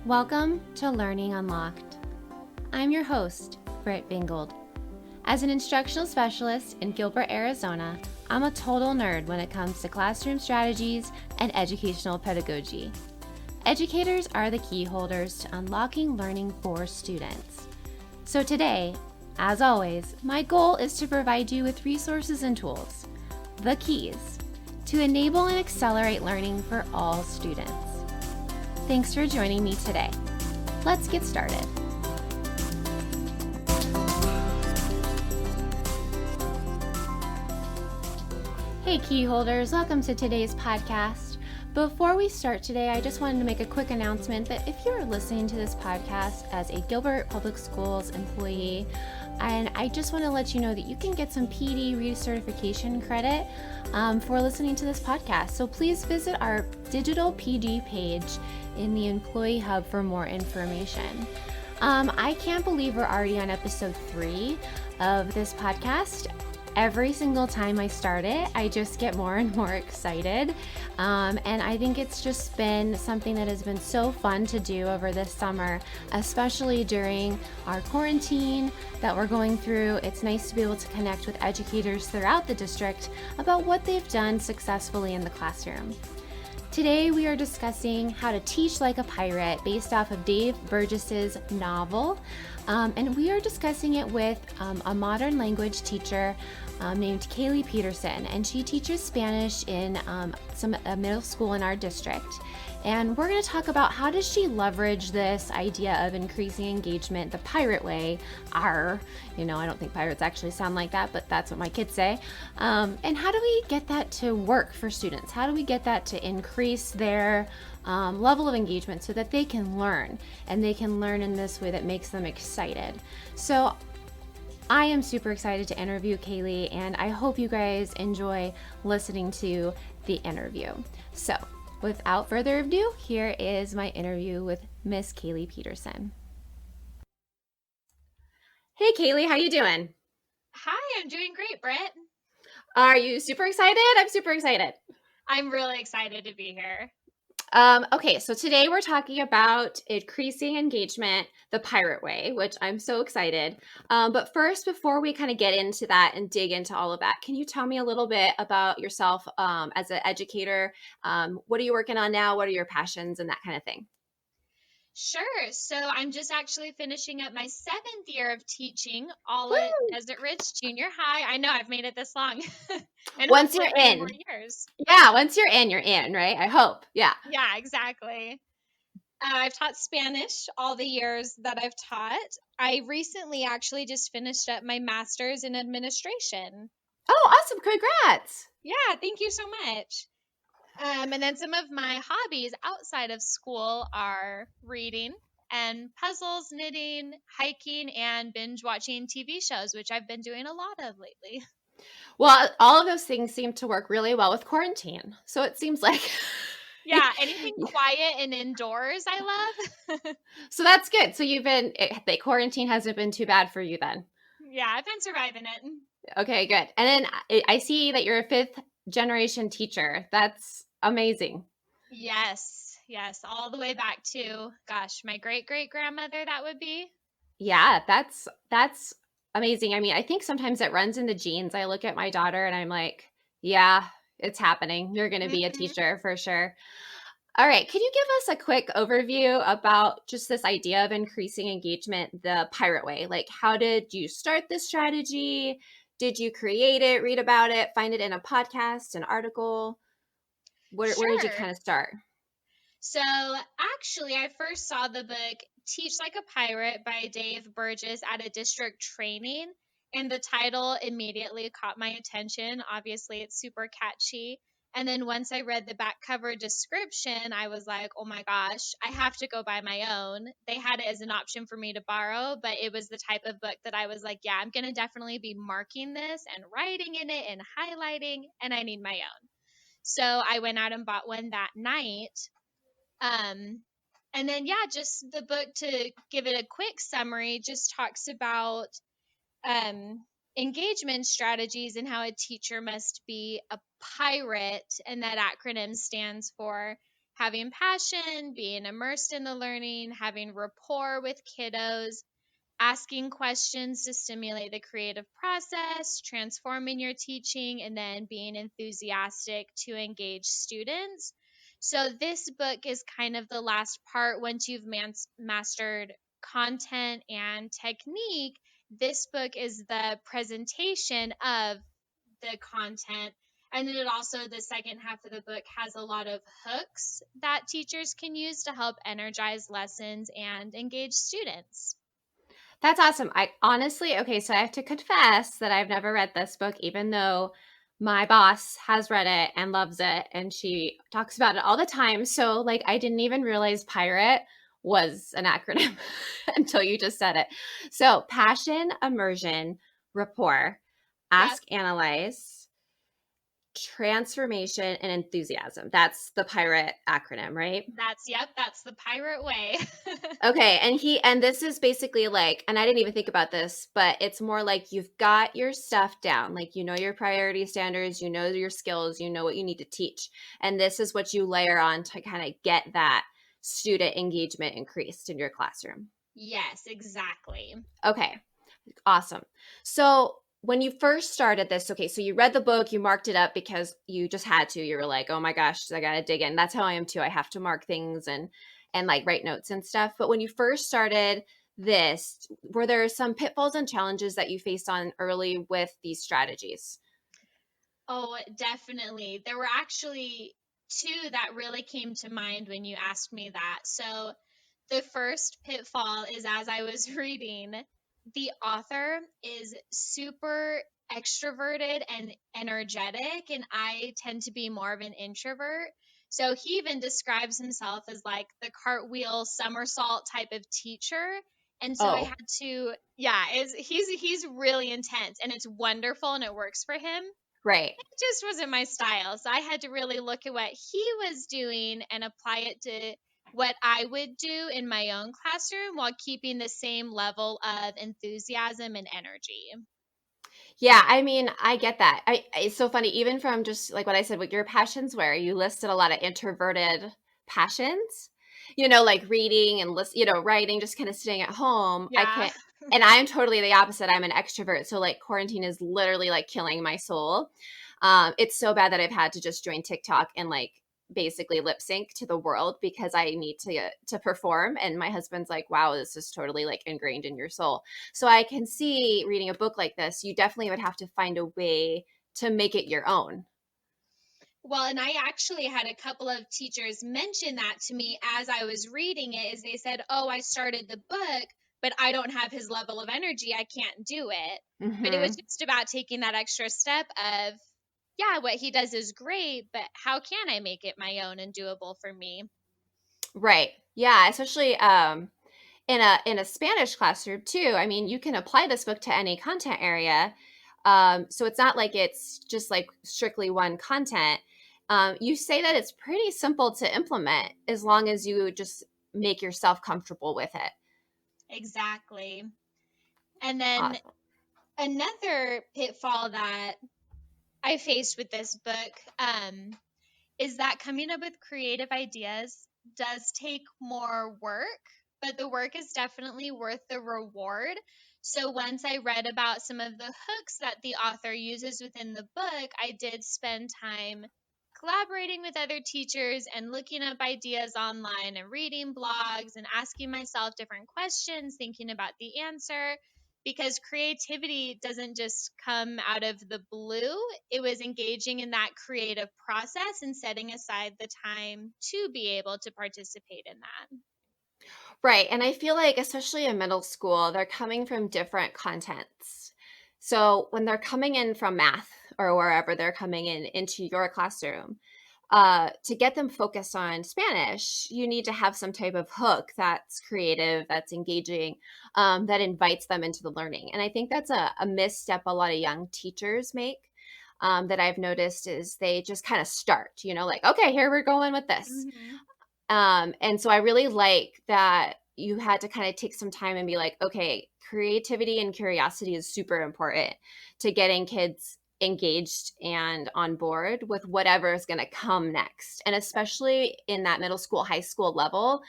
Welcome to Learning Unlocked. I'm your host, Britt Bingold. As an instructional specialist in Gilbert, Arizona, I'm a total nerd when it comes to classroom strategies and educational pedagogy. Educators are the key holders to unlocking learning for students. So today, as always, my goal is to provide you with resources and tools, the keys, to enable and accelerate learning for all students. Thanks for joining me today. Let's get started. Hey key holders, welcome to today's podcast. Before we start today, I just wanted to make a quick announcement that if you're listening to this podcast as a Gilbert Public Schools employee, and I just want to let you know that you can get some PD recertification credit for listening to this podcast. So please visit our digital PD page in the Employee Hub for more information. I can't believe we're already on episode 3 of this podcast. Every single time I start it, I just get more and more excited. And I think it's just been something that has been so fun to do over this summer, especially during our quarantine that we're going through. It's nice to be able to connect with educators throughout the district about what they've done successfully in the classroom. Today we are discussing how to teach like a pirate based off of Dave Burgess's novel. And we are discussing it with a modern language teacher named Kaylie Peterson, and she teaches Spanish in some middle school in our district. And we're going to talk about how does she leverage this idea of increasing engagement the pirate way. I don't think pirates actually sound like that, but that's what my kids say. And how do we get that to work for students? How do we get that to increase their level of engagement so that they can learn, and they can learn in this way that makes them excited? So I am super excited to interview Kaylie, and I hope you guys enjoy listening to the interview. So without further ado, here is my interview with Miss Kaylie Peterson. Hey Kaylie, how you doing? Hi, I'm doing great, Britt. Are you super excited? I'm super excited. I'm really excited to be here. Okay, so today we're talking about increasing engagement the pirate way, which I'm so excited. But first, before we kind of get into that and dig into all of that, can you tell me a little bit about yourself as an educator? What are you working on now? What are your passions and that kind of thing? Sure. So I'm just actually finishing up my 7th year of teaching, all at Desert Ridge Junior High. I know I've made it this long. And Once you're many in. more years. Yeah, once you're in, right? I hope. Yeah. Yeah, exactly. I've taught Spanish all the years that I've taught. I recently actually just finished up my master's in administration. Oh, awesome. Congrats. Yeah, thank you so much. And then some of my hobbies outside of school are reading and puzzles, knitting, hiking, and binge watching TV shows, which I've been doing a lot of lately. Well, all of those things seem to work really well with quarantine. So it seems like... Yeah, anything quiet and indoors I love. So that's good. So the quarantine hasn't been too bad for you then. Yeah, I've been surviving it. Okay, good. And then I see that you're a 5th generation teacher. That's amazing. Yes, all the way back to, gosh, my great-great-grandmother, that would be. Yeah, that's amazing. I mean, I think sometimes it runs in the genes. I look at my daughter and I'm like, yeah, it's happening. You're going to be a teacher for sure. All right. Could you give us a quick overview about just this idea of increasing engagement the pirate way? Like, how did you start this strategy? Did you create it, read about it, find it in a podcast, an article? Where did you kind of start? So actually, I first saw the book Teach Like a Pirate by Dave Burgess at a district training, and the title immediately caught my attention. Obviously, it's super catchy. And then once I read the back cover description, I was like, oh my gosh, I have to go buy my own. They had it as an option for me to borrow, but it was the type of book that I was like, yeah, I'm going to definitely be marking this and writing in it and highlighting, and I need my own. So I went out and bought one that night. And then, yeah, just the book, to give it a quick summary, just talks about engagement strategies and how a teacher must be a pirate, and that acronym stands for having passion, being immersed in the learning, having rapport with kiddos, asking questions to stimulate the creative process, transforming your teaching, and then being enthusiastic to engage students. So, this book is kind of the last part once you've mastered content and technique. This book is the presentation of the content. And then it also, the second half of the book has a lot of hooks that teachers can use to help energize lessons and engage students. That's awesome. I honestly, okay, so I have to confess that I've never read this book, even though my boss has read it and loves it, and she talks about it all the time. So, like, I didn't even realize pirate was an acronym until you just said it. So, passion, immersion, rapport, Yep. ask, analyze, transformation, and enthusiasm. That's the pirate acronym, right? That's the pirate way. Okay, and this is basically like, and I didn't even think about this, but it's more like you've got your stuff down, like you know your priority standards, you know your skills, you know what you need to teach. And this is what you layer on to kind of get that student engagement increased in your classroom. Yes, exactly. Okay, awesome. So when you first started this, okay, so you read the book, you marked it up because you just had to. You were like, "Oh my gosh, I got to dig in." That's how I am too. I have to mark things and like write notes and stuff. But when you first started this, were there some pitfalls and challenges that you faced on early with these strategies? Oh, definitely. There were actually two that really came to mind when you asked me that. So, the first pitfall is, as I was reading, the author is super extroverted and energetic, and I tend to be more of an introvert. So, he even describes himself as like the cartwheel somersault type of teacher. And so I Oh, had to, yeah, he's really intense and it's wonderful and it works for him, right. just wasn't my style. So I had to really look at what he was doing and apply it to what I would do in my own classroom while keeping the same level of enthusiasm and energy. Yeah, I mean, I get that. It's so funny, even from just like what I said, what your passions were. You listed a lot of introverted passions, like reading and writing, just kind of sitting at home. I Yeah. can't, and I'm totally the opposite. I'm an extrovert. So like quarantine is literally like killing my soul. It's so bad that I've had to just join TikTok and like basically lip sync to the world because I need to perform. And my husband's like, wow, this is totally like ingrained in your soul. So I can see reading a book like this, you definitely would have to find a way to make it your own. Well, and I actually had a couple of teachers mention that to me as I was reading it, is they said, "Oh, I started the book, but I don't have his level of energy. I can't do it." But it was Hmm. just about taking that extra step of, yeah, what he does is great, but how can I make it my own and doable for me? Right. Yeah. Especially in a Spanish classroom too. I mean, you can apply this book to any content area. So it's not like it's just like strictly one content. You say that it's pretty simple to implement as long as you just make yourself comfortable with it. Exactly. And then Awesome. another pitfall that I faced with this book, is that coming up with creative ideas does take more work, but the work is definitely worth the reward. So once I read about some of the hooks that the author uses within the book, I did spend time collaborating with other teachers and looking up ideas online and reading blogs and asking myself different questions, thinking about the answer. Because creativity doesn't just come out of the blue. It was engaging in that creative process and setting aside the time to be able to participate in that. Right. And I feel like, especially in middle school, they're coming from different contents. So when they're coming in from math or wherever they're coming in into your classroom, to get them focused on Spanish, you need to have some type of hook that's creative, that's engaging, that invites them into the learning. And I think that's a misstep a lot of young teachers make. That I've noticed is they just kind of start, like, okay, here we're going with this. Hmm. And so I really like that you had to kind of take some time and be like, okay, creativity and curiosity is super important to getting kids engaged and on board with whatever is going to come next. And especially in that middle school, high school level,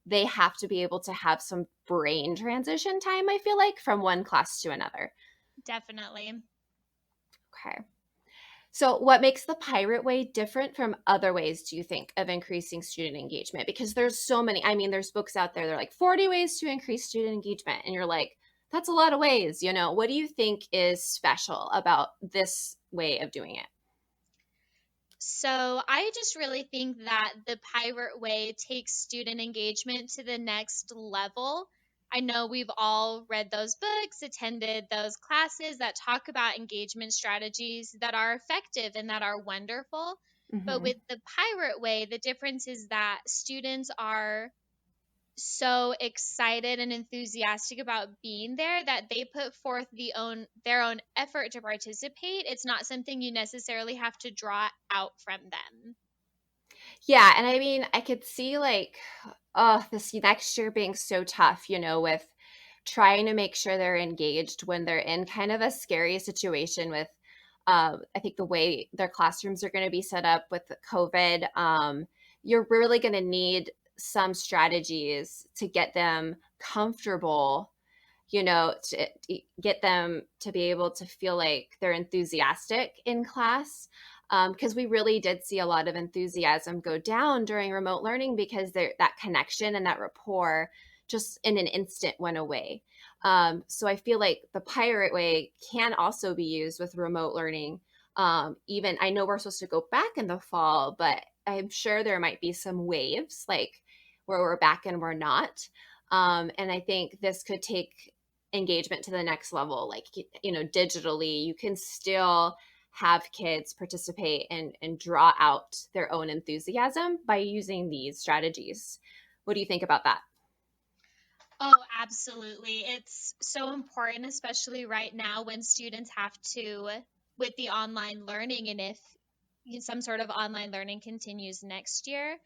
they have to be able to have some brain transition time, I feel like, from one class to another. Definitely. Okay. So, what makes the Pirate Way different from other ways, do you think, of increasing student engagement? Because there's so many. I mean, there's books out there, they're like 40 ways to increase student engagement. And you're like, that's a lot of ways. What do you think is special about this way of doing it? So I just really think that the Pirate Way takes student engagement to the next level. I know we've all read those books, attended those classes that talk about engagement strategies that are effective and that are wonderful. But Mm-hmm. with the Pirate Way, the difference is that students are so excited and enthusiastic about being there that they put forth their own effort to participate. It's not something you necessarily have to draw out from them. Yeah, and I mean, I could see like, oh, this next year being so tough, with trying to make sure they're engaged when they're in kind of a scary situation with, I think the way their classrooms are going to be set up with COVID. You're really going to need some strategies to get them comfortable, to get them to be able to feel like they're enthusiastic in class. Because we really did see a lot of enthusiasm go down during remote learning because that connection and that rapport just in an instant went away. So I feel like the Pirate Way can also be used with remote learning. Even I know we're supposed to go back in the fall, but I'm sure there might be some waves like where we're back and we're not. And I think this could take engagement to the next level. Like, digitally, you can still have kids participate and draw out their own enthusiasm by using these strategies. What do you think about that? Oh, absolutely. It's so important, especially right now when students have to, with the online learning, and if some sort of online learning continues next year,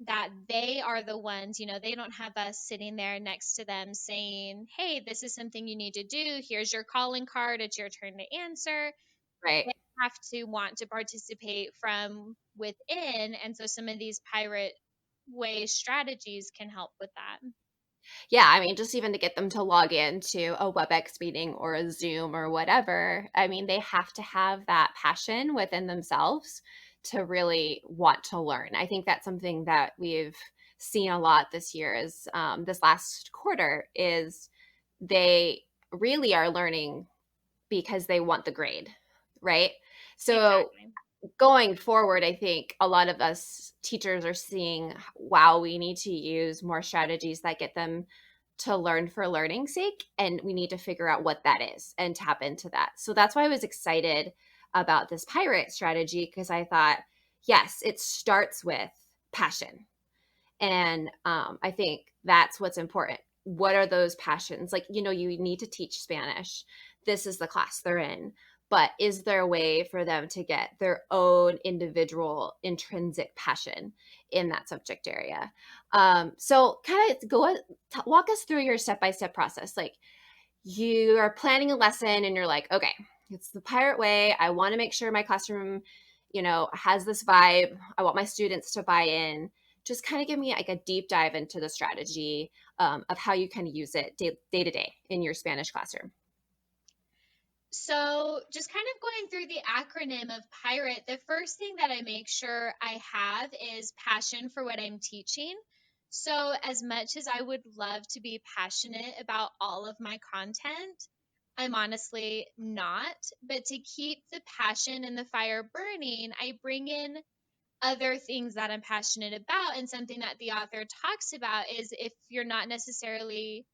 that they are the ones, they don't have us sitting there next to them saying, hey, this is something you need to do. Here's your calling card. It's your turn to answer. Right. They have to want to participate from within. And so some of these pirate way strategies can help with that. Yeah, I mean, just even to get them to log into a WebEx meeting or a Zoom or whatever, I mean, they have to have that passion within themselves to really want to learn. I think that's something that we've seen a lot this year is this last quarter is they really are learning because they want the grade, right? So Exactly. going forward, I think a lot of us teachers are seeing, wow, we need to use more strategies that get them to learn for learning's sake. And we need to figure out what that is and tap into that. So that's why I was excited about this pirate strategy because I thought, yes, it starts with passion. And I think that's what's important. What are those passions? Like, you need to teach Spanish. This is the class they're in. But is there a way for them to get their own individual intrinsic passion in that subject area? So, kind of walk us through your step by step process. Like, you are planning a lesson and you're like, okay, it's the Pirate Way. I want to make sure my classroom, has this vibe. I want my students to buy in. Just kind of give me like a deep dive into the strategy of how you can use it day to day in your Spanish classroom. So, just kind of going through the acronym of pirate, the first thing that I make sure I have is passion for what I'm teaching. So, as much as I would love to be passionate about all of my content, I'm honestly not. But to keep the passion and the fire burning, I bring in other things that I'm passionate about. And something that the author talks about is if you're not necessarily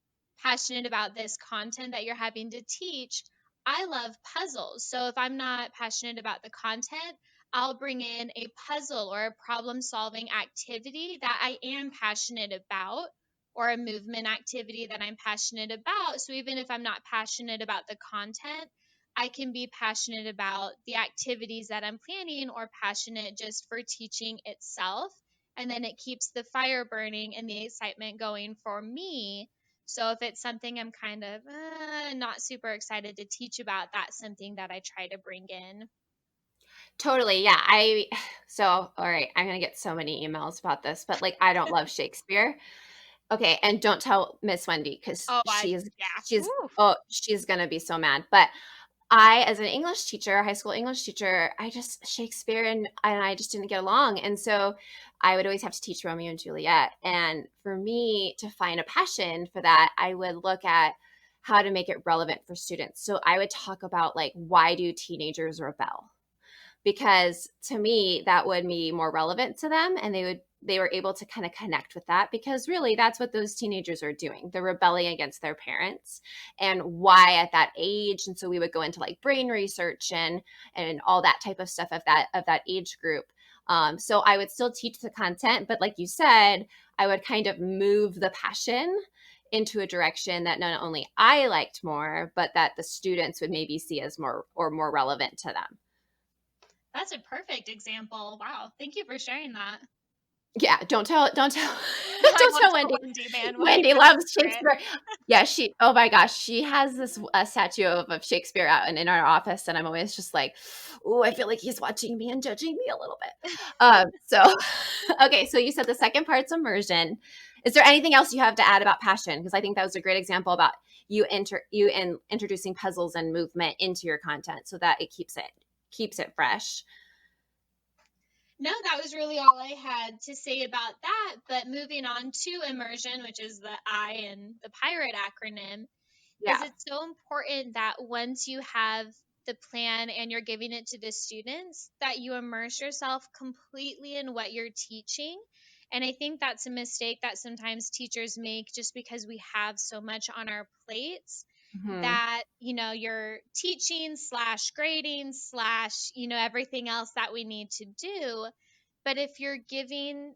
passionate about this content that you're having to teach, I love puzzles. So if I'm not passionate about the content, I'll bring in a puzzle or a problem solving activity that I am passionate about, or a movement activity that I'm passionate about. So even if I'm not passionate about the content, I can be passionate about the activities that I'm planning or passionate just for teaching itself. And then it keeps the fire burning and the excitement going for me. So if it's something I'm kind of not super excited to teach about, that's something that I try to bring in. Totally. Yeah. All right, I'm going to get so many emails about this, but like, I don't love Shakespeare. Okay. And don't tell Miss Wendy because Oh, yeah. Woo. she's going to be so mad. But I, as an English teacher, high school English teacher, I just Shakespeare and I just didn't get along. And so I would always have to teach Romeo and Juliet. And for me to find a passion for that, I would look at how to make it relevant for students. So I would talk about like, why do teenagers rebel? Because to me that would be more relevant to them, and they were able to kind of connect with that, because really that's what those teenagers are doing. They're rebelling against their parents, and why at that age. And so we would go into like brain research and all that type of stuff of that age group. So I would still teach the content, but like you said, I would kind of move the passion into a direction that not only I liked more, but that the students would maybe see as more relevant to them. That's a perfect example. Wow. Thank you for sharing that. Yeah, don't tell I don't won't tell tell Wendy. Wendy, man. Wendy Wendy can loves for it. Shakespeare. Yeah, oh my gosh, she has this statue of Shakespeare out in our office, and I'm always just like, oh, I feel like he's watching me and judging me a little bit. So okay, so you said the second part's immersion. Is there anything else you have to add about passion? Because I think that was a great example about introducing puzzles and movement into your content so that it keeps it fresh. No, that was really all I had to say about that. But moving on to immersion, which is the I and the pirate acronym, is Yeah. it's so important that once you have the plan and you're giving it to the students, that you immerse yourself completely in what you're teaching. And I think that's a mistake that sometimes teachers make just because we have so much on our plates, Mhm. that you're teaching slash grading slash everything else that we need to do. But if you're giving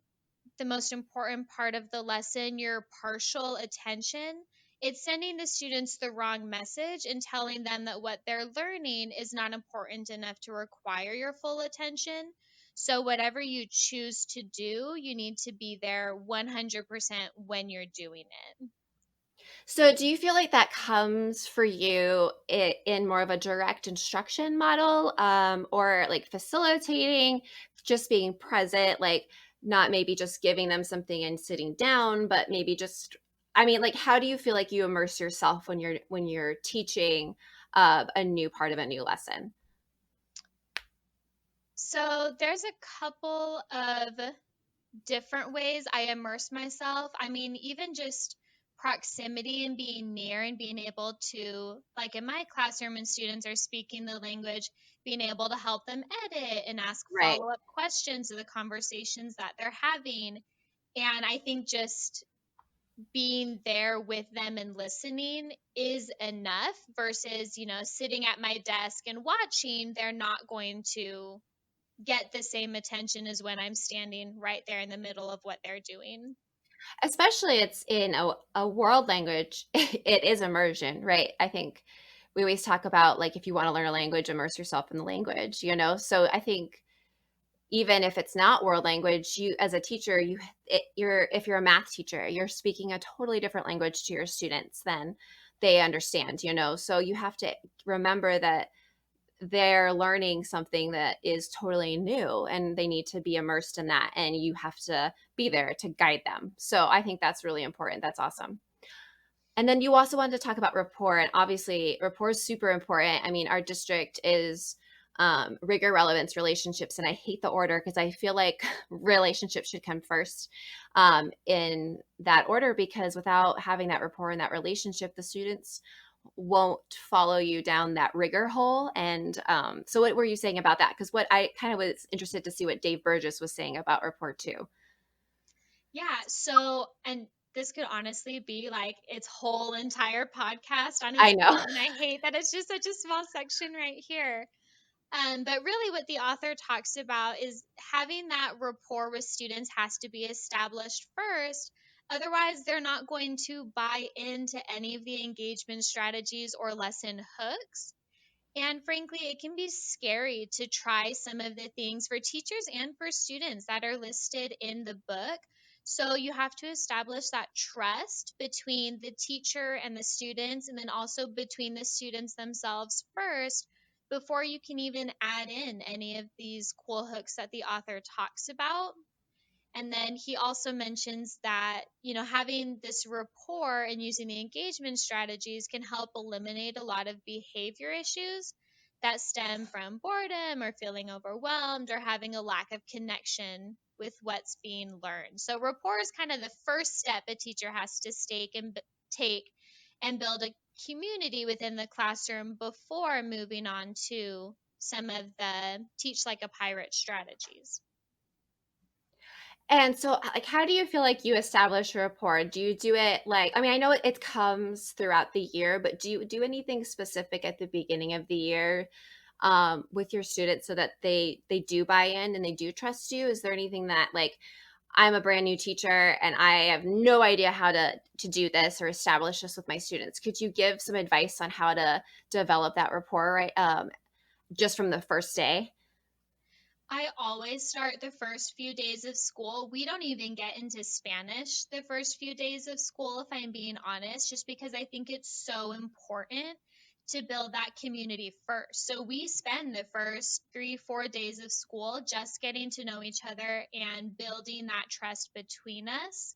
the most important part of the lesson your partial attention, it's sending the students the wrong message and telling them that what they're learning is not important enough to require your full attention. So whatever you choose to do, you need to be there 100% when you're doing it. So, do you feel like that comes for you in more of a direct instruction model, or like facilitating, just being present, like not maybe just giving them something and sitting down, but maybe just, I mean, like, how do you feel like you immerse yourself when you're teaching a new part of a new lesson? So there's a couple of different ways I immerse myself. I mean, even just proximity and being near and being able to, like in my classroom, and students are speaking the language, being able to help them edit and ask Right. follow up questions of the conversations that they're having. And I think just being there with them and listening is enough versus, sitting at my desk and watching. They're not going to get the same attention as when I'm standing right there in the middle of what they're doing. Especially it's in a world language, it is immersion, right? I think we always talk about like, if you want to learn a language, immerse yourself in the language, you know? So I think even if it's not world language, you as a teacher, you're if you're a math teacher, you're speaking a totally different language to your students than they understand, you know? So you have to remember that they're learning something that is totally new and they need to be immersed in that, and you have to be there to guide them. So I think that's really important. That's awesome. And then you also wanted to talk about rapport, and obviously rapport is super important. I mean, our district is rigor, relevance, relationships, and I hate the order because I feel like relationships should come first in that order, because without having that rapport and that relationship, the students won't follow you down that rigor hole. And so what were you saying about that? Because what I kind of was interested to see what Dave Burgess was saying about rapport too. Yeah. So, and this could honestly be like its whole entire podcast on I its know. own. I hate that it's just such a small section right here. But really, what the author talks about is having that rapport with students has to be established first. Otherwise, they're not going to buy into any of the engagement strategies or lesson hooks. And frankly, it can be scary to try some of the things for teachers and for students that are listed in the book. So you have to establish that trust between the teacher and the students, and then also between the students themselves first, before you can even add in any of these cool hooks that the author talks about. And then he also mentions that, having this rapport and using the engagement strategies can help eliminate a lot of behavior issues that stem from boredom or feeling overwhelmed or having a lack of connection with what's being learned. So rapport is kind of the first step a teacher has to take and build a community within the classroom before moving on to some of the teach like a pirate strategies. And so, like, how do you feel like you establish a rapport? Do you do it like, I mean, I know it comes throughout the year, but do you do anything specific at the beginning of the year with your students so that they do buy in and they do trust you? Is there anything that, like, I'm a brand new teacher and I have no idea how to do this or establish this with my students? Could you give some advice on how to develop that rapport, right? Just from the first day? I always start the first few days of school. We don't even get into Spanish the first few days of school, if I'm being honest, just because I think it's so important to build that community first. So we spend the first 3, 4 days of school just getting to know each other and building that trust between us.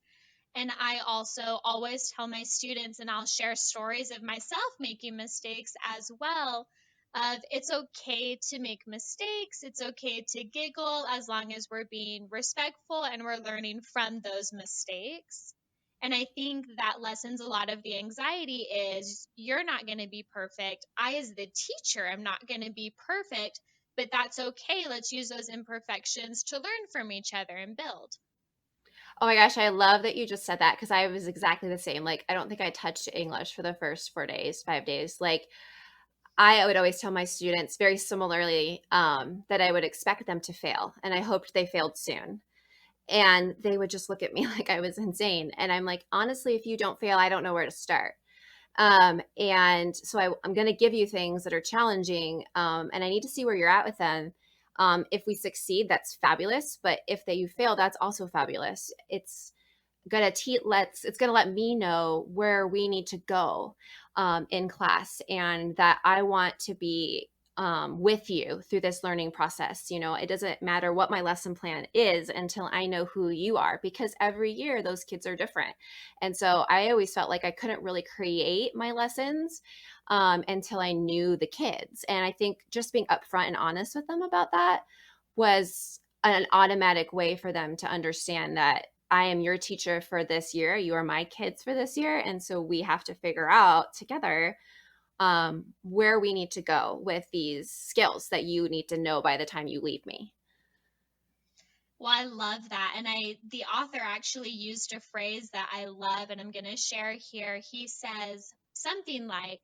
And I also always tell my students, and I'll share stories of myself making mistakes as well. Of it's okay to make mistakes. It's okay to giggle as long as we're being respectful and we're learning from those mistakes. And I think that lessens a lot of the anxiety is you're not going to be perfect. I, as the teacher, am not going to be perfect, but that's okay. Let's use those imperfections to learn from each other and build. Oh my gosh, I love that you just said that because I was exactly the same. Like, I don't think I touched English for the first 4 days, 5 days. Like, I would always tell my students very similarly that I would expect them to fail, and I hoped they failed soon. And they would just look at me like I was insane. And I'm like, honestly, if you don't fail, I don't know where to start. And so I'm going to give you things that are challenging, and I need to see where you're at with them. If we succeed, that's fabulous. But if you fail, that's also fabulous. It's gonna let me know where we need to go in class, and that I want to be with you through this learning process. It doesn't matter what my lesson plan is until I know who you are, because every year those kids are different. And so I always felt like I couldn't really create my lessons until I knew the kids. And I think just being upfront and honest with them about that was an automatic way for them to understand that I am your teacher for this year. You are my kids for this year. And so we have to figure out together where we need to go with these skills that you need to know by the time you leave me. Well, I love that. And the author actually used a phrase that I love and I'm going to share here. He says something like,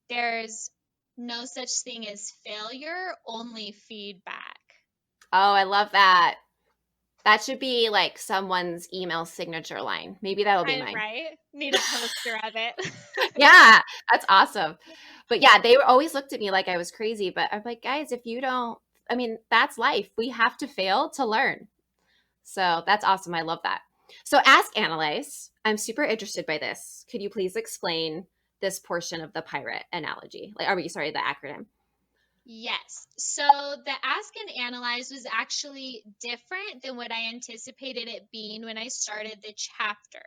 there's no such thing as failure, only feedback. Oh, I love that. That should be like someone's email signature line. Maybe that'll be mine. Right? Need a poster of it. Yeah, that's awesome. But yeah, they always looked at me like I was crazy. But I'm like, guys, if you don't, I mean, that's life. We have to fail to learn. So that's awesome. I love that. So ask, analyze. I'm super interested by this. Could you please explain this portion of the pirate analogy? The acronym? Yes. So the ask and analyze was actually different than what I anticipated it being when I started the chapter.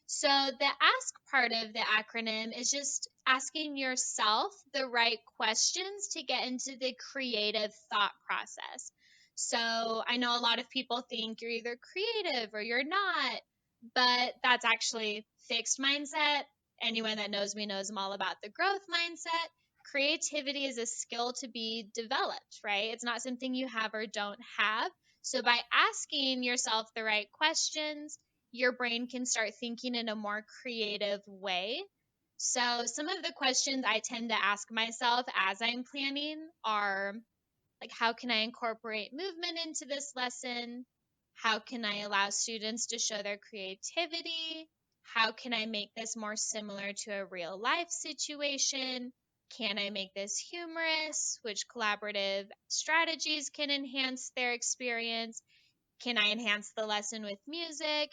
So the ask part of the acronym is just asking yourself the right questions to get into the creative thought process. So I know a lot of people think you're either creative or you're not, but that's actually fixed mindset. Anyone that knows me knows I'm all about the growth mindset. Creativity is a skill to be developed, right? It's not something you have or don't have. So by asking yourself the right questions, your brain can start thinking in a more creative way. So some of the questions I tend to ask myself as I'm planning are like, how can I incorporate movement into this lesson? How can I allow students to show their creativity? How can I make this more similar to a real life situation? Can I make this humorous? Which collaborative strategies can enhance their experience? Can I enhance the lesson with music?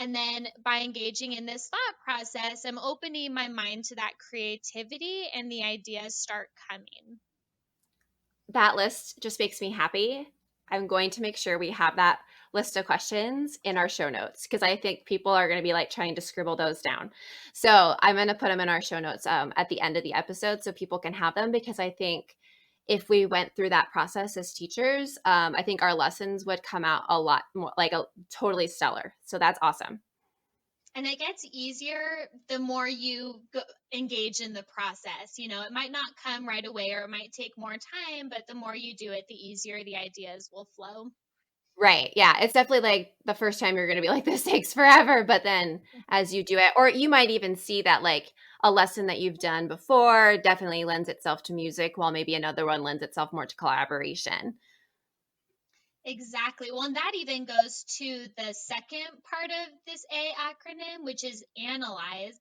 And then by engaging in this thought process, I'm opening my mind to that creativity and the ideas start coming. That list just makes me happy. I'm going to make sure we have that list of questions in our show notes because I think people are going to be like trying to scribble those down. So I'm going to put them in our show notes at the end of the episode so people can have them, because I think if we went through that process as teachers, I think our lessons would come out a lot more like a totally stellar. So that's awesome. And it gets easier the more you engage in the process. You know, it might not come right away or it might take more time, but the more you do it, the easier the ideas will flow. Right. Yeah. It's definitely like the first time you're going to be like, this takes forever. But then as you do it, or you might even see that like a lesson that you've done before definitely lends itself to music, while maybe another one lends itself more to collaboration. Exactly. Well, and that even goes to the second part of this A acronym, which is analyze.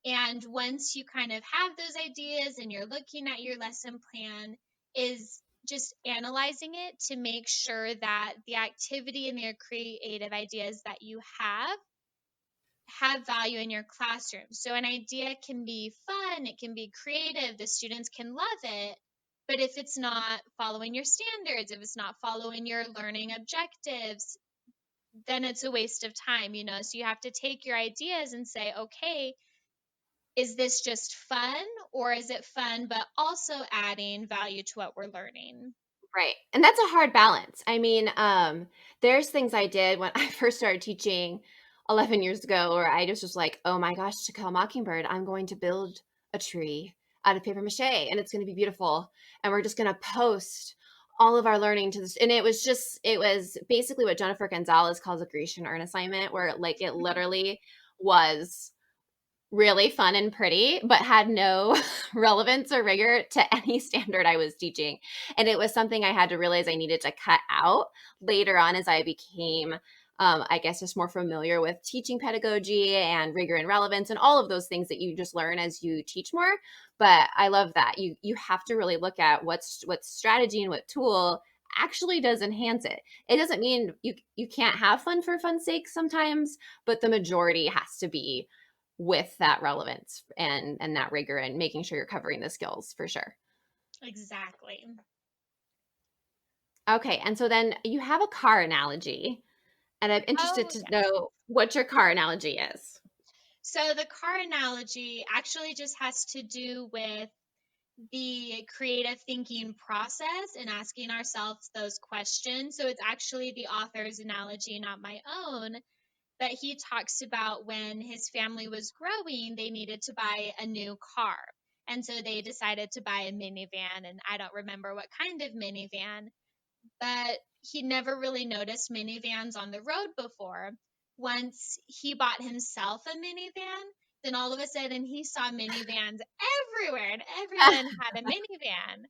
And once you kind of have those ideas and you're looking at your lesson plan, is just analyzing it to make sure that the activity and the creative ideas that you have value in your classroom. So an idea can be fun, it can be creative, the students can love it. But if it's not following your standards, if it's not following your learning objectives, then it's a waste of time, you know? So you have to take your ideas and say, okay, is this just fun, or is it fun but also adding value to what we're learning? Right. And that's a hard balance. I mean, there's things I did when I first started teaching 11 years ago where I just was like, oh my gosh, To Kill a Mockingbird, I'm going to build a tree out of paper mache and it's going to be beautiful. And we're just going to post all of our learning to this. And it was basically what Jennifer Gonzalez calls a Grecian urn assignment, where like it literally was really fun and pretty, but had no relevance or rigor to any standard I was teaching. And it was something I had to realize I needed to cut out later on as I became, I guess, just more familiar with teaching pedagogy and rigor and relevance and all of those things that you just learn as you teach more. But I love that you have to really look at what strategy and what tool actually does enhance it. It doesn't mean you can't have fun for fun's sake sometimes, but the majority has to be with that relevance and that rigor and making sure you're covering the skills for sure. Exactly. Okay, and so then you have a car analogy, and I'm interested Oh, to yes. know what your car analogy is. So the car analogy actually just has to do with the creative thinking process and asking ourselves those questions. So it's actually the author's analogy, not my own. But he talks about when his family was growing, they needed to buy a new car. And so they decided to buy a minivan. And I don't remember what kind of minivan, but he never really noticed minivans on the road before. Once he bought himself a minivan, then all of a sudden he saw minivans everywhere and everyone had a minivan.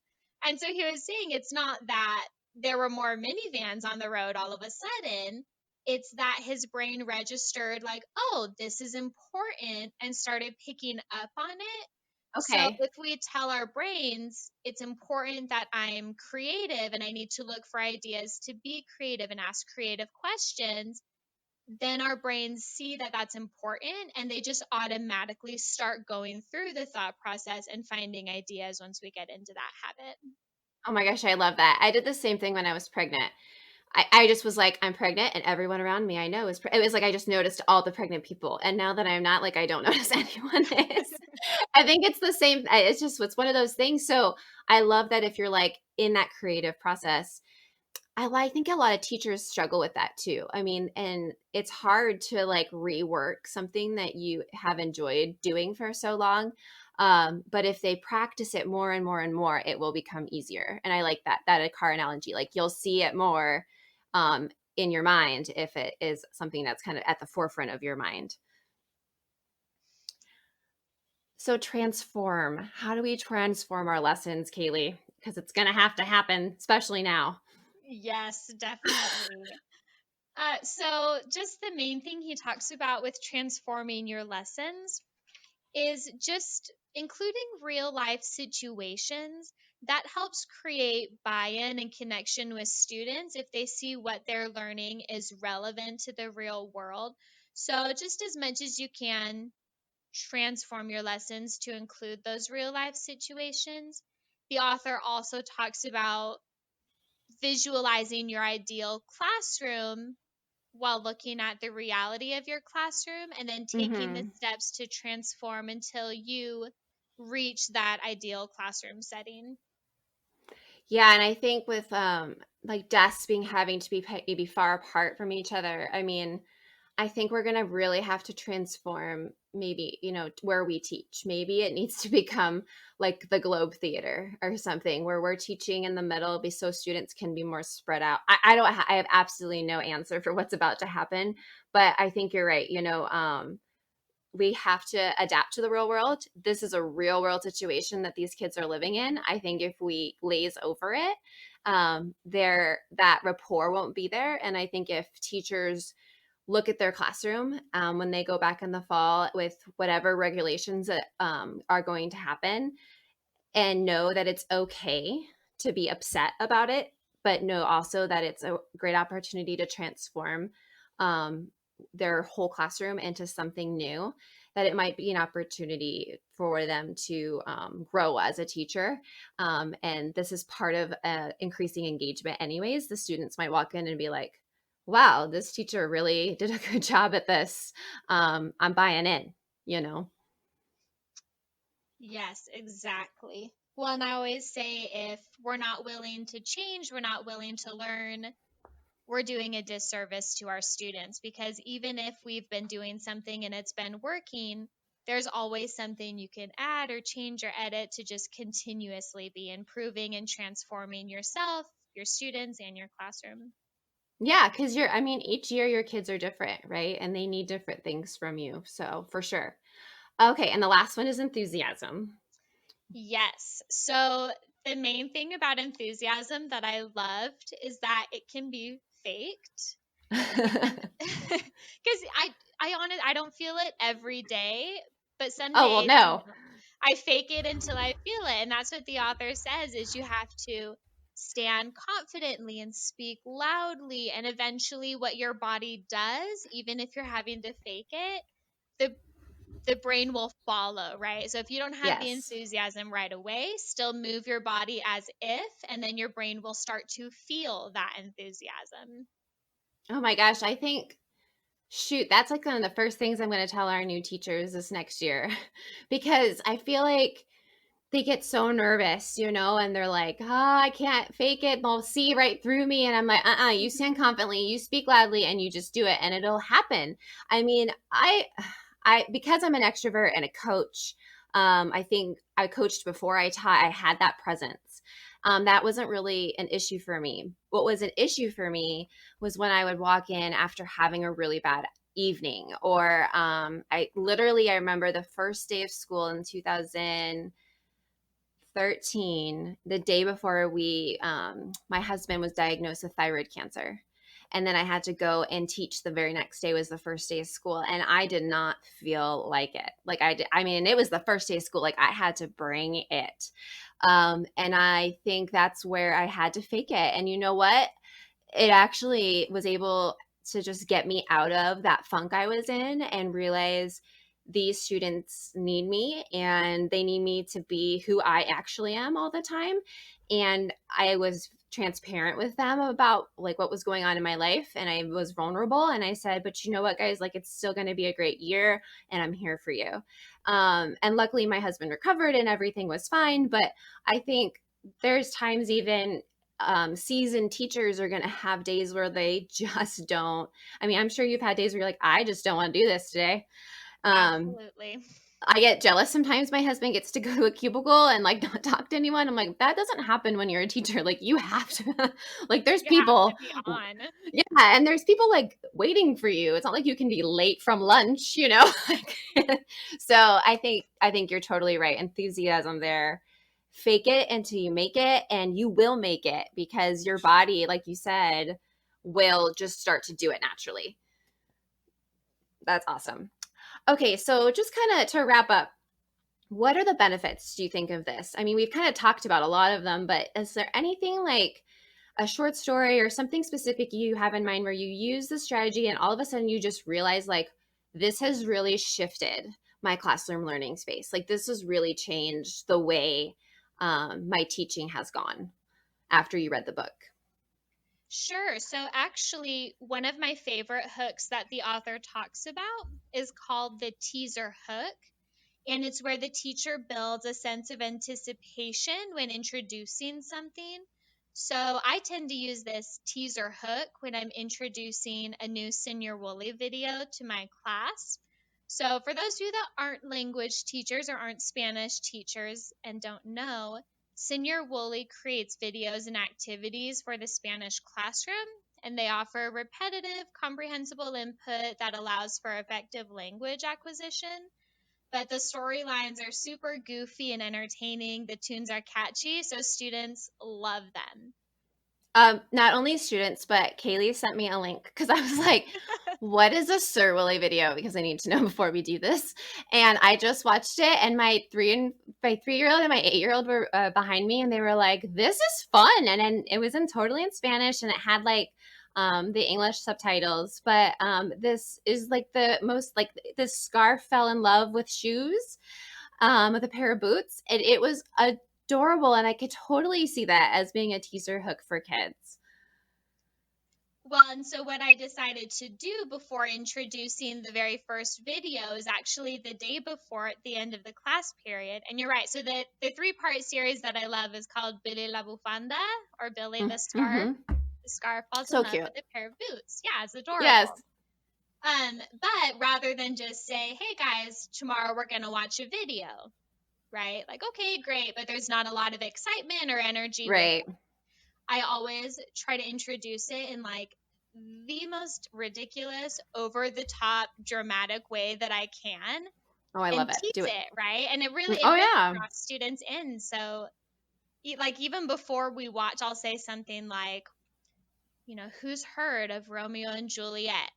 And so he was saying it's not that there were more minivans on the road all of a sudden, it's that his brain registered, like, oh, this is important, and started picking up on it. So Okay. if we tell our brains it's important that I'm creative and I need to look for ideas to be creative and ask creative questions, then our brains see that that's important and they just automatically start going through the thought process and finding ideas once we get into that habit. Oh my gosh, I love that. I did the same thing when I was pregnant. I just was like, I'm pregnant, and everyone around me I know is. It was like I just noticed all the pregnant people, and now that I'm not, like I don't notice anyone is. I think it's the same. It's just it's one of those things. So I love that if you're like in that creative process, I think a lot of teachers struggle with that too. I mean, and it's hard to like rework something that you have enjoyed doing for so long. But if they practice it more and more and more, it will become easier. And I like that a car analogy. Like you'll see it more in your mind if it is something that's kind of at the forefront of your mind. So transform. How do we transform our lessons, Kaylee? Because it's going to have to happen, especially now. Yes, definitely. So, just the main thing he talks about with transforming your lessons is just including real life situations that helps create buy-in and connection with students if they see what they're learning is relevant to the real world. So just as much as you can, transform your lessons to include those real life situations. The author also talks about visualizing your ideal classroom while looking at the reality of your classroom and then taking the Mm-hmm. steps to transform until you reach that ideal classroom setting. Yeah, and I think with like desks being having to be maybe far apart from each other, I mean, I think we're going to really have to transform maybe, where we teach. Maybe it needs to become like the Globe Theater or something where we're teaching in the middle so students can be more spread out. I don't, I have absolutely no answer for what's about to happen, but I think you're right. We have to adapt to the real world. This is a real world situation that these kids are living in. I think if we glaze over it, that rapport won't be there. And I think if teachers look at their classroom when they go back in the fall with whatever regulations that are going to happen, and know that it's okay to be upset about it, but know also that it's a great opportunity to transform um, their whole classroom into something new, that it might be an opportunity for them to grow as a teacher. And this is part of increasing engagement anyways. The students might walk in and be like, wow, this teacher really did a good job at this. I'm buying in, you know? Yes, exactly. Well, and I always say if we're not willing to change, we're not willing to learn, we're doing a disservice to our students because even if we've been doing something and it's been working, there's always something you can add or change or edit to just continuously be improving and transforming yourself, your students, and your classroom. Yeah, because I mean, each year your kids are different, right? And they need different things from you. So for sure. Okay. And the last one is enthusiasm. Yes. So the main thing about enthusiasm that I loved is that it can be faked. And because I don't feel it every day, but some Oh, well, days, no. I fake it until I feel it. And that's what the author says is you have to stand confidently and speak loudly. And eventually what your body does, even if you're having to fake it, the the brain will follow, right? So if you don't have the Yes. enthusiasm right away, still move your body as if, and then your brain will start to feel that enthusiasm. Oh my gosh. I think, shoot, that's like one of the first things I'm going to tell our new teachers this next year because I feel like they get so nervous, and they're like, oh, I can't fake it. They'll see right through me. And I'm like, you stand confidently, you speak loudly, and you just do it, and it'll happen. I mean, because I'm an extrovert and a coach, I think I coached before I taught, I had that presence. That wasn't really an issue for me. What was an issue for me was when I would walk in after having a really bad evening, or I remember the first day of school in 2013, the day before my husband was diagnosed with thyroid cancer. And then I had to go and teach the very next day was the first day of school. And I did not feel like it. Like I mean, it was the first day of school. Like I had to bring it. And I think that's where I had to fake it. And you know what? It actually was able to just get me out of that funk I was in and realize these students need me and they need me to be who I actually am all the time. And I was transparent with them about like what was going on in my life, and I was vulnerable, and I said, but you know what, guys, like it's still going to be a great year and I'm here for you. And luckily my husband recovered and everything was fine. But I think there's times even seasoned teachers are going to have days where they just don't. I mean, I'm sure you've had days where you're like, I just don't want to do this today. Um, Absolutely. I get jealous sometimes. My husband gets to go to a cubicle and like not talk to anyone. I'm like, that doesn't happen when you're a teacher. Like you have to, like there's You have to people, be on. yeah, and there's people like waiting for you. It's not like you can be late from lunch, you know. So I think you're totally right. Enthusiasm there. Fake it until you make it, and you will make it because your body, like you said, will just start to do it naturally. That's awesome. Okay, so just kind of to wrap up, what are the benefits do you think of this? I mean, we've kind of talked about a lot of them, but is there anything like a short story or something specific you have in mind where you use the strategy and all of a sudden you just realize like, this has really shifted my classroom learning space. Like this has really changed the way my teaching has gone after you read the book? Sure. So, actually, one of my favorite hooks that the author talks about is called the teaser hook. And it's where the teacher builds a sense of anticipation when introducing something. So, I tend to use this teaser hook when I'm introducing a new Senior Woolley video to my class. So, for those of you that aren't language teachers or aren't Spanish teachers and don't know, Senior Woolley creates videos and activities for the Spanish classroom, and they offer repetitive, comprehensible input that allows for effective language acquisition. But the storylines are super goofy and entertaining. The tunes are catchy, so students love them. Not only students, but Kaylie sent me a link because I was like, what is a Sir Willie video? Because I need to know before we do this. And I just watched it, and my 3-year-old and my 8-year-old were behind me, and they were like, this is fun. And then it was totally in Spanish, and it had like the English subtitles. But this is like the most, like, this scarf fell in love with shoes, with a pair of boots. And it was adorable, and I could totally see that as being a teaser hook for kids. Well, and so what I decided to do before introducing the very first video is actually the day before at the end of the class period. And you're right. So the 3-part series that I love is called Billy la Bufanda, or Billy the Scarf. Mm-hmm. The scarf falls in So love cute. with a pair of boots. Yeah, it's adorable. Yes. But rather than just say, hey guys, tomorrow we're going to watch a video, right? Like, okay, great, but there's not a lot of excitement or energy with Right. it. I always try to introduce it in like the most ridiculous, over the top, dramatic way that I can. Oh, I and love it. tease Do it. it, right? And it Oh, really yeah. draws students in. So, like, even before we watch, I'll say something like, who's heard of Romeo and Juliet?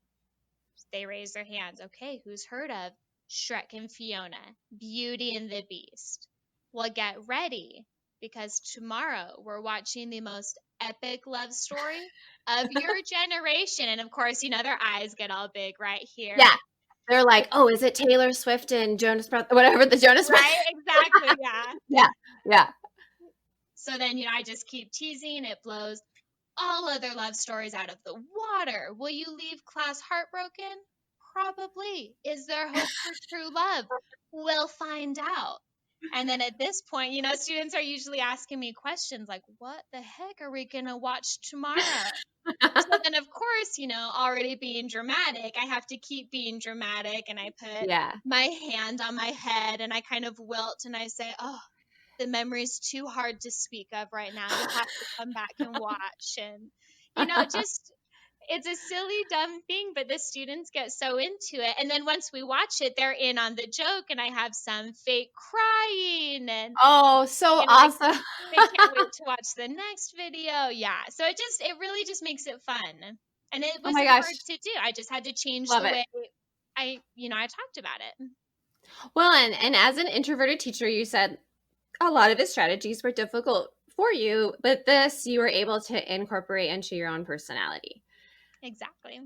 They raise their hands. Okay, who's heard of Shrek and Fiona, Beauty and the Beast? Well, get ready, because tomorrow we're watching the most epic love story of your generation. And of course, their eyes get all big right here. Yeah. They're like, oh, is it Taylor Swift and Jonas Brothers? Whatever the Jonas Brothers. Right? Exactly. Yeah. Yeah. Yeah. So then, I just keep teasing. It blows all other love stories out of the water. Will you leave class heartbroken? Probably. Is there hope for true love? We'll find out. And then at this point, students are usually asking me questions like, what the heck are we going to watch tomorrow? So then, of course, already being dramatic, I have to keep being dramatic. And I put Yeah. my hand on my head and I kind of wilt and I say, oh, the memory's too hard to speak of right now. You'll have to come back and watch. And, just, it's a silly, dumb thing, but the students get so into it. And then once we watch it, they're in on the joke, and I have some fake crying. And oh, so awesome. they can't wait to watch the next video. Yeah. So it really just makes it fun. And it Oh wasn't my gosh. hard to do. I just had to change Love the it. way I talked about it. Well, and as an introverted teacher, you said a lot of his strategies were difficult for you, but this you were able to incorporate into your own personality. Exactly.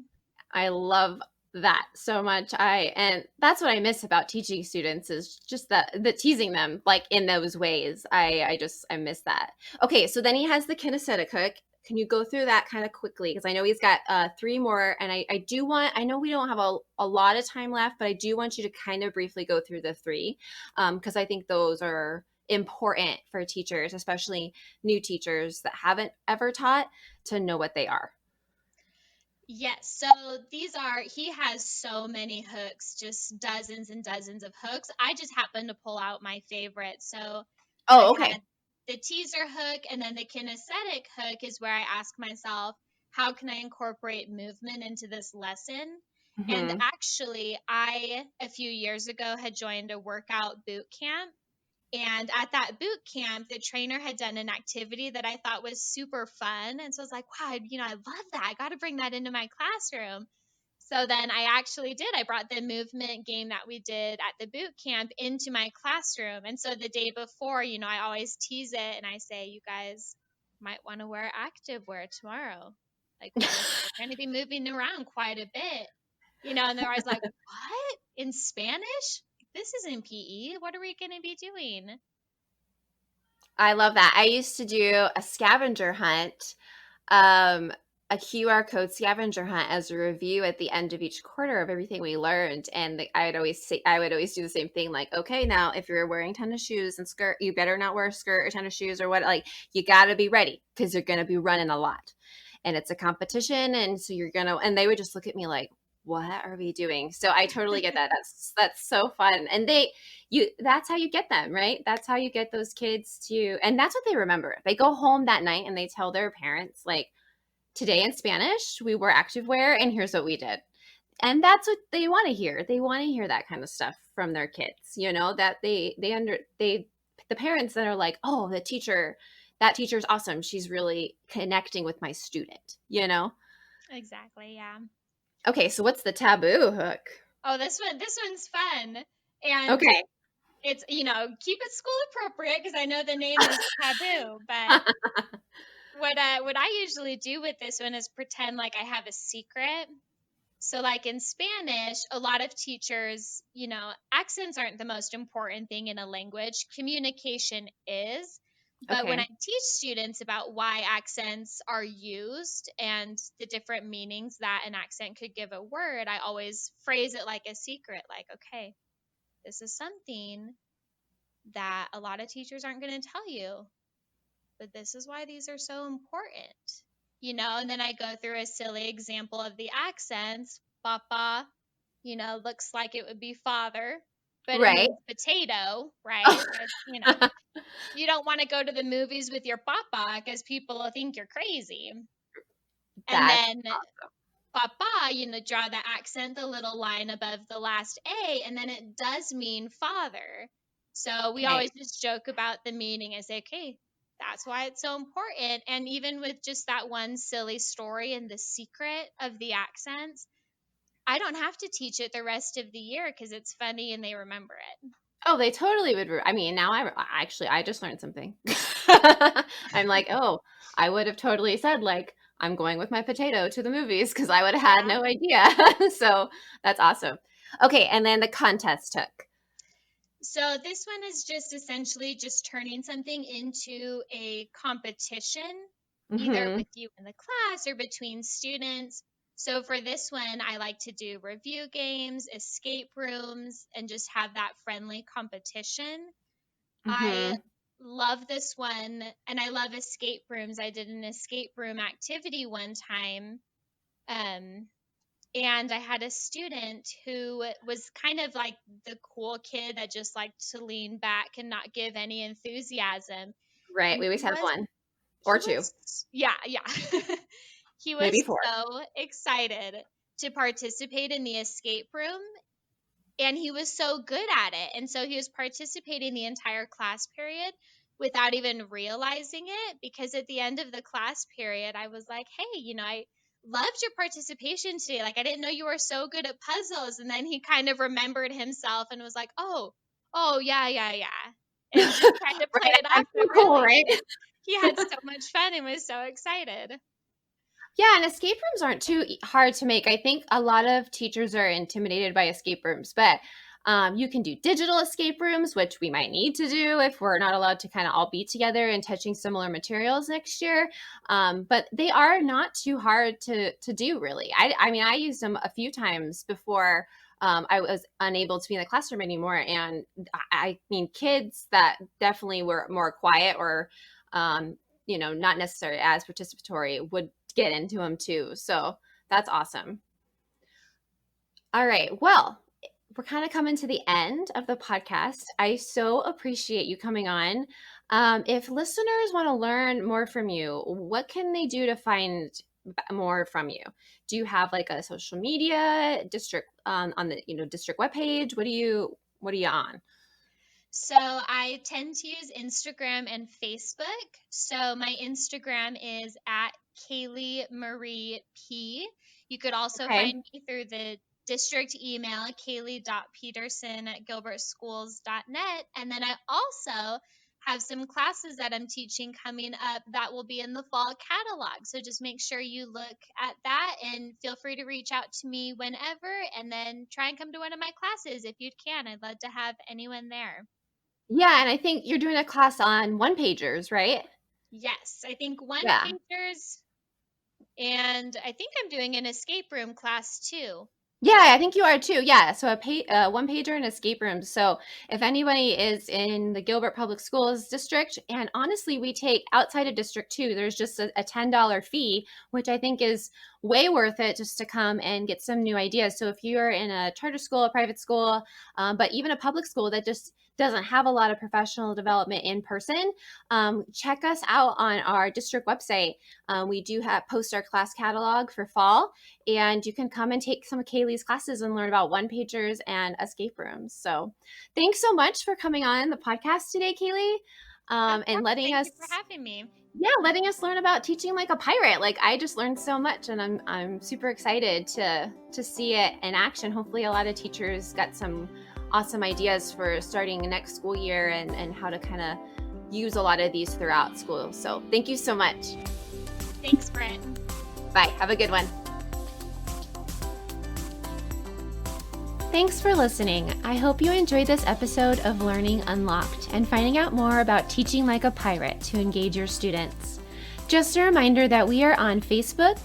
I love that so much. And that's what I miss about teaching students is just the teasing them like in those ways. I miss that. Okay, so then he has the kinesthetic hook. Can you go through that kind of quickly? Because I know he's got 3 more, and I know we don't have a lot of time left, but I do want you to kind of briefly go through the 3, because I think those are important for teachers, especially new teachers that haven't ever taught, to know what they are. Yes. So he has so many hooks, just dozens and dozens of hooks. I just happened to pull out my favorite. So Okay. had the teaser hook, and then the kinesthetic hook is where I ask myself, how can I incorporate movement into this lesson? Mm-hmm. And actually, a few years ago, had joined a workout boot camp. And at that boot camp, the trainer had done an activity that I thought was super fun. And so I was like, wow, I love that. I got to bring that into my classroom. So then I actually did. I brought the movement game that we did at the boot camp into my classroom. And so the day before, I always tease it and I say, you guys might want to wear active wear tomorrow. Like we're going to be moving around quite a bit. And they're always like, what? In Spanish? This isn't PE. What are we going to be doing? I love that. I used to do a scavenger hunt, um, a QR code scavenger hunt as a review at the end of each quarter of everything we learned. And I would always do the same thing. Like, okay, now if you're wearing tennis shoes and skirt, you better not wear a skirt or tennis shoes or what. Like, you got to be ready because you're going to be running a lot, and it's a competition. And so and they would just look at me like, what are we doing? So I totally get that. That's so fun. And that's how you get them, right? That's how you get those kids and that's what they remember. They go home that night and they tell their parents, like, today in Spanish, we wore activewear and here's what we did. And that's what they want to hear. They want to hear that kind of stuff from their kids, that the parents that are like, oh, that teacher's awesome. She's really connecting with my student. Exactly, yeah. Okay, so what's the taboo hook? Oh, this one's fun. And Okay. it's, keep it school appropriate because I know the name is taboo, but what I usually do with this one is pretend like I have a secret. So like in Spanish, a lot of teachers, accents aren't the most important thing in a language. Communication is. But when I Okay. teach students about why accents are used and the different meanings that an accent could give a word, I always phrase it like a secret, like, okay, this is something that a lot of teachers aren't going to tell you, but this is why these are so important. And then I go through a silly example of the accents. Papa, looks like it would be father, but it Right. means potato, right? You don't want to go to the movies with your papa because people will think you're crazy. And That's then papa, draw the accent, the little line above the last A, and then it does mean father. So we okay. always just joke about the meaning and say, okay, that's why it's so important. And even with just that one silly story and the secret of the accents, I don't have to teach it the rest of the year because it's funny and they remember it. Oh, they totally would. I mean, now I just learned something. I'm like, oh, I would have totally said, like, I'm going with my potato to the movies because I would have had Yeah. no idea. So that's awesome. Okay, and then the contest hook. So this one is just essentially just turning something into a competition, either Mm-hmm. with you in the class or between students. So for this one, I like to do review games, escape rooms, and just have that friendly competition. I Mm-hmm. love this one, and I love escape rooms. I did an escape room activity one time. Um, and I had a student who was kind of like the cool kid that just liked to lean back and not give any enthusiasm. Right. And We always have one or two, yeah, yeah. He was maybe four. so excited to participate in the escape room, and he was so good at it. And so he was participating the entire class period without even realizing it, because at the end of the class period, I was like, hey, I loved your participation today. Like, I didn't know you were so good at puzzles. And then he kind of remembered himself and was like, oh, yeah, yeah, yeah. And just tried to play Right. it I'm off. so But cool, really, right? he had so much fun and was so excited. Yeah, and escape rooms aren't too hard to make. I think a lot of teachers are intimidated by escape rooms, but you can do digital escape rooms, which we might need to do if we're not allowed to kind of all be together and touching similar materials next year. But they are not too hard to do, really. I mean, I used them a few times before I was unable to be in the classroom anymore. And I mean, kids that definitely were more quiet or not necessarily as participatory would get into them too. So that's awesome. All right. Well, we're kind of coming to the end of the podcast. I so appreciate you coming on. If listeners want to learn more from you, what can they do to find more from you? Do you have like a social media district on the district webpage? What are you on? So I tend to use Instagram and Facebook. So my Instagram is at Kaylie Marie P. You could also Okay. find me through the district email, kaylie.peterson@gilbertschools.net. And then I also have some classes that I'm teaching coming up that will be in the fall catalog. So just make sure you look at that and feel free to reach out to me whenever, and then try and come to one of my classes if you can. I'd love to have anyone there. Yeah, and I think you're doing a class on one-pagers, right? Yes, I think one Yeah. pagers, and I think I'm doing an escape room class too. Yeah, I think you are too. Yeah, so a one pager and escape rooms. So if anybody is in the Gilbert Public Schools district, and honestly, we take outside of district too. There's just a $10 fee, which I think is way worth it just to come and get some new ideas. So if you're in a charter school, a private school, but even a public school that just doesn't have a lot of professional development in person, check us out on our district website. We do have post our class catalog for fall, and you can come and take some of Kaylie's classes and learn about one-pagers and escape rooms. So thanks so much for coming on the podcast today, Kaylie, and letting us, Thank you for having me. yeah, letting us learn about teaching like a pirate. Like, I just learned so much, and I'm super excited to see it in action. Hopefully a lot of teachers got some awesome ideas for starting next school year and how to kind of use a lot of these throughout school. So thank you so much. Thanks, Brent. Bye. Have a good one. Thanks for listening. I hope you enjoyed this episode of Learning Unlocked and finding out more about teaching like a pirate to engage your students. Just a reminder that we are on Facebook,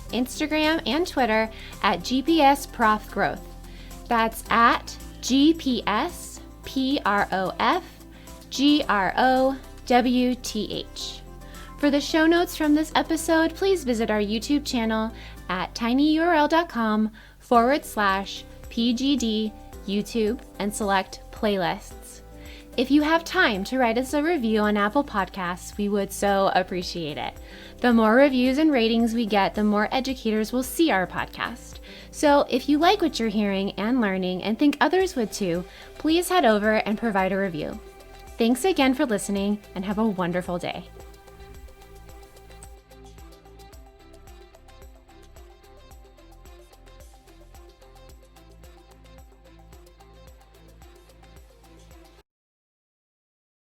Instagram, and Twitter at GPS Prof Growth. That's at GPS PROF GROWTH. For the show notes from this episode, please visit our YouTube channel at tinyurl.com/PGD YouTube and select playlists. If you have time to write us a review on Apple Podcasts, we would so appreciate it. The more reviews and ratings we get, the more educators will see our podcast. So if you like what you're hearing and learning and think others would too, please head over and provide a review. Thanks again for listening, and have a wonderful day.